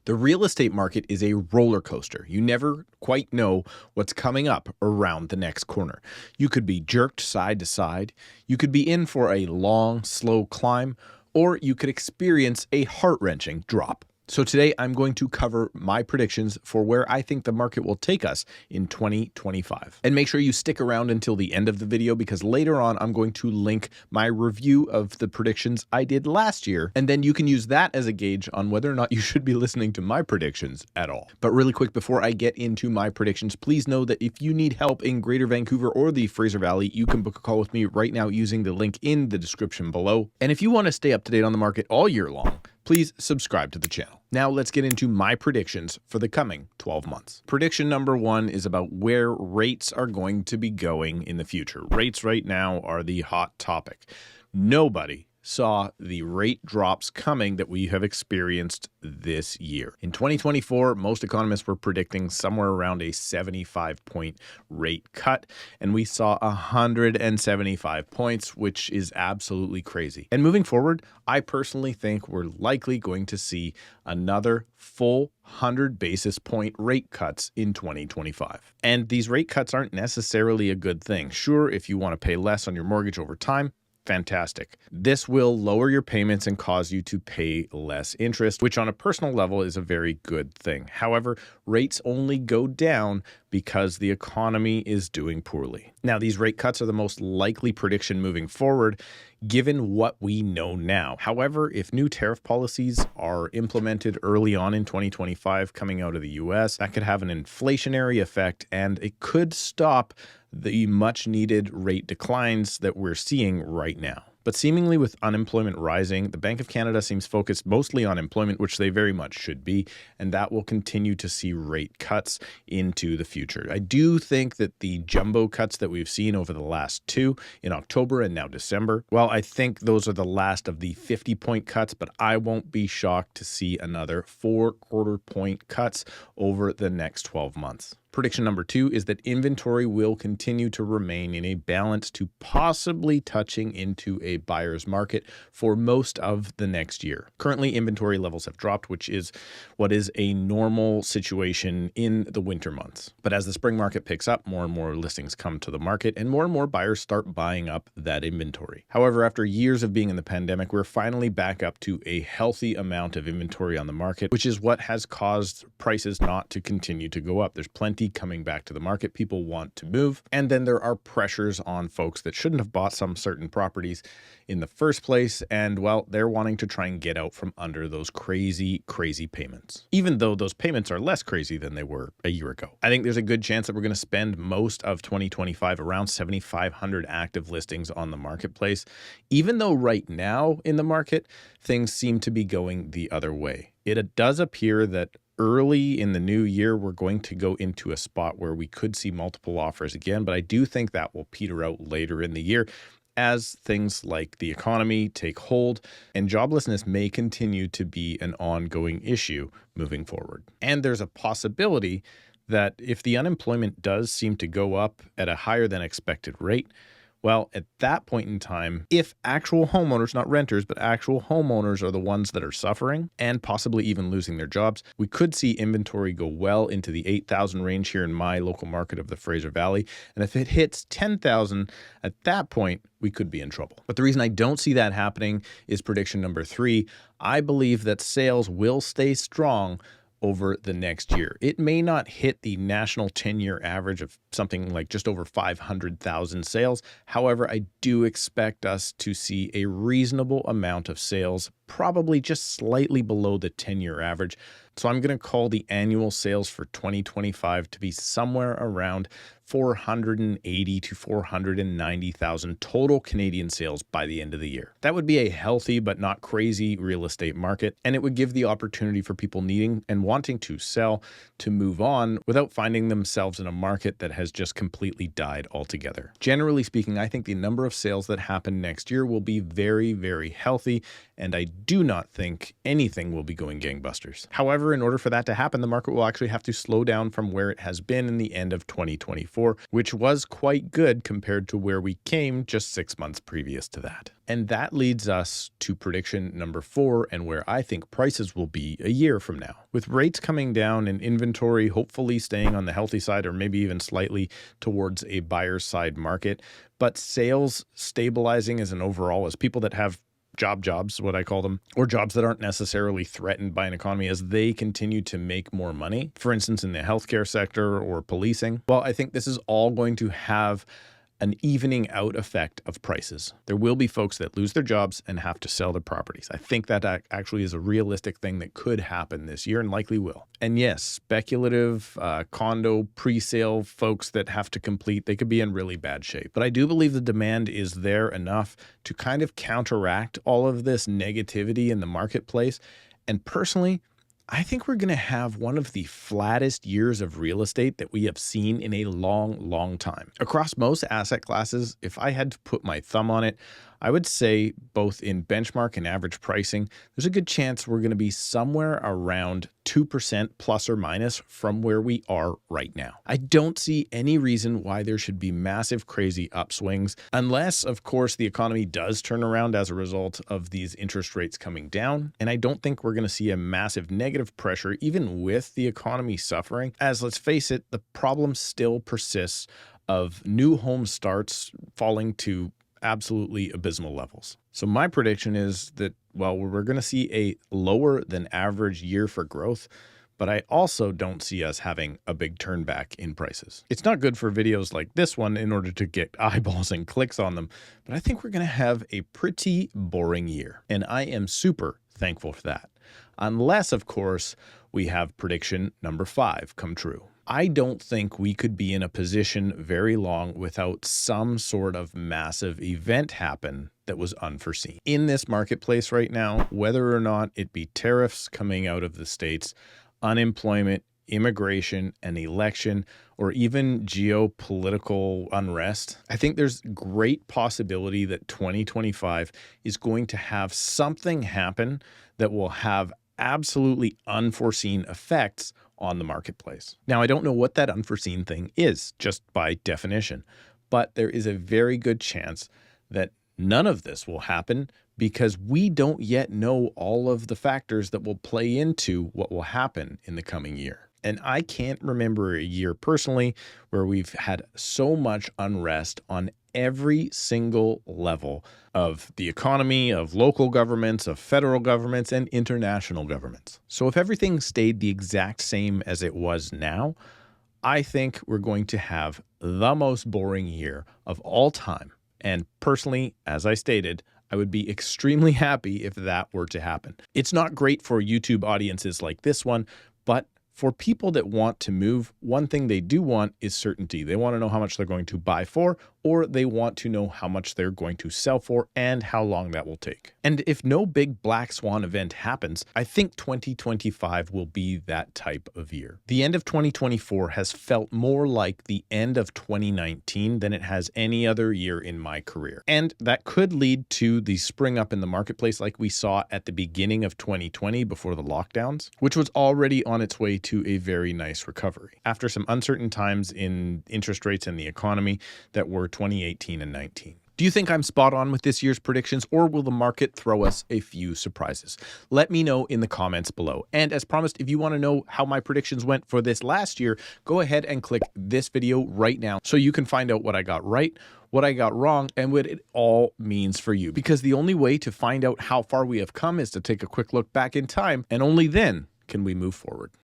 The real estate market is a roller coaster. You never quite know what's coming up around the next corner. You could be jerked side to side, you could be in for a long, slow climb, or you could experience a heart-wrenching drop. So today I'm going to cover my predictions for where I think the market will take us in 2025. And make sure you stick around until the end of the video, because later on I'm going to link my review of the predictions I did last year, and then you can use that as a gauge on whether or not you should be listening to my predictions at all. But really quick, before I get into my predictions, please know that if you need help in Greater Vancouver or the Fraser Valley, you can book a call with me right now using the link in the description below. And if you want to stay up to date on the market all year long, please subscribe to the channel. Now let's get into my predictions for the coming 12 months. Prediction number one is about where rates are going to be going in the future. Rates right now are the hot topic. Nobody saw the rate drops coming that we have experienced this year. In 2024, most economists were predicting somewhere around a 75-point rate cut, and we saw 175 points, which is absolutely crazy. And moving forward, I personally think we're likely going to see another full 100 basis point rate cuts in 2025. And these rate cuts aren't necessarily a good thing. Sure, if you want to pay less on your mortgage over time, fantastic. This will lower your payments and cause you to pay less interest, which on a personal level is a very good thing. However, rates only go down because the economy is doing poorly. Now, these rate cuts are the most likely prediction moving forward, given what we know now. However, if new tariff policies are implemented early on in 2025 coming out of the US, that could have an inflationary effect, and it could stop the much needed rate declines that we're seeing right now. But seemingly with unemployment rising, the Bank of Canada seems focused mostly on employment, which they very much should be, and that will continue to see rate cuts into the future. I do think that the jumbo cuts that we've seen over the last two in October and now December, well, I think those are the last of the 50-point cuts, but I won't be shocked to see another 4 quarter-point cuts over the next 12 months. Prediction number two is that inventory will continue to remain in a balance to possibly touching into a buyer's market for most of the next year. Currently, inventory levels have dropped, which is what is a normal situation in the winter months. But as the spring market picks up, more and more listings come to the market and more buyers start buying up that inventory. However, after years of being in the pandemic, we're finally back up to a healthy amount of inventory on the market, which is what has caused prices not to continue to go up. There's plenty coming back to the market. People want to move. And then there are pressures on folks that shouldn't have bought some certain properties in the first place. And well, they're wanting to try and get out from under those crazy payments, even though those payments are less crazy than they were a year ago. I think there's a good chance that we're going to spend most of 2025 around 7,500 active listings on the marketplace, even though right now in the market, things seem to be going the other way. It does appear that early in the new year, we're going to go into a spot where we could see multiple offers again, but I do think that will peter out later in the year as things like the economy take hold and joblessness may continue to be an ongoing issue moving forward. And there's a possibility that if the unemployment does seem to go up at a higher than expected rate, well, at that point in time, if actual homeowners, not renters, but actual homeowners are the ones that are suffering and possibly even losing their jobs, we could see inventory go well into the 8,000 range here in my local market of the Fraser Valley. And if it hits 10,000, at that point, we could be in trouble. But the reason I don't see that happening is prediction number three. I believe that sales will stay strong over the next year. It may not hit the national 10-year average of something like just over 500,000 sales. However, I do expect us to see a reasonable amount of sales, probably just slightly below the 10-year average. So I'm going to call the annual sales for 2025 to be somewhere around 480 to 490,000 total Canadian sales by the end of the year. That would be a healthy but not crazy real estate market, and it would give the opportunity for people needing and wanting to sell to move on without finding themselves in a market that has just completely died altogether. Generally speaking, I think the number of sales that happen next year will be very healthy, and I do not think anything will be going gangbusters. However, in order for that to happen, the market will actually have to slow down from where it has been in the end of 2024, which was quite good compared to where we came just 6 months previous to that. And that leads us to prediction number 4 and where I think prices will be a year from now. With rates coming down and inventory hopefully staying on the healthy side or maybe even slightly towards a buyer's side market, but sales stabilizing as an overall, as people that have jobs, what I call them, or jobs that aren't necessarily threatened by an economy as they continue to make more money, for instance, in the healthcare sector or policing. Well, I think this is all going to have an evening out effect of prices. There will be folks that lose their jobs and have to sell their properties. I think that actually is a realistic thing that could happen this year and likely will. And yes, speculative condo pre-sale folks that have to complete, they could be in really bad shape. But I do believe the demand is there enough to kind of counteract all of this negativity in the marketplace. And personally, I think we're going to have one of the flattest years of real estate that we have seen in a long time. Across most asset classes, if I had to put my thumb on it, I would say both in benchmark and average pricing, there's a good chance we're going to be somewhere around 2% plus or minus from where we are right now. I don't see any reason why there should be massive, crazy upswings, unless, of course, the economy does turn around as a result of these interest rates coming down. And I don't think we're going to see a massive negative pressure, even with the economy suffering, as let's face it, the problem still persists of new home starts falling to absolutely abysmal levels. So my prediction is that, well, we're going to see a lower than average year for growth, but I also don't see us having a big turn back in prices. It's not good for videos like this one in order to get eyeballs and clicks on them, but I think we're going to have a pretty boring year, and I am super thankful for that. Unless, of course, we have prediction number 5 come true. I don't think we could be in a position very long without some sort of massive event happen that was unforeseen. In this marketplace right now, whether or not it be tariffs coming out of the States, unemployment, immigration, an election, or even geopolitical unrest, I think there's great possibility that 2025 is going to have something happen that will have absolutely unforeseen effects on the marketplace. Now, I don't know what that unforeseen thing is, just by definition, but there is a very good chance that none of this will happen because we don't yet know all of the factors that will play into what will happen in the coming year. And I can't remember a year personally where we've had so much unrest on every single level of the economy, of local governments, of federal governments, and international governments. So if everything stayed the exact same as it was now, I think we're going to have the most boring year of all time. And personally, as I stated, I would be extremely happy if that were to happen. It's not great for YouTube audiences like this one, but for people that want to move, one thing they do want is certainty. They want to know how much they're going to buy for, or they want to know how much they're going to sell for and how long that will take. And if no big black swan event happens, I think 2025 will be that type of year. The end of 2024 has felt more like the end of 2019 than it has any other year in my career. And that could lead to the spring up in the marketplace like we saw at the beginning of 2020 before the lockdowns, which was already on its way to a very nice recovery after some uncertain times in interest rates and the economy that were 2018 and 19. Do you think I'm spot on with this year's predictions, or will the market throw us a few surprises? Let me know in the comments below. And as promised, if you want to know how my predictions went for this last year, go ahead and click this video right now so you can find out what I got right, what I got wrong, and what it all means for you. Because the only way to find out how far we have come is to take a quick look back in time, and only then can we move forward.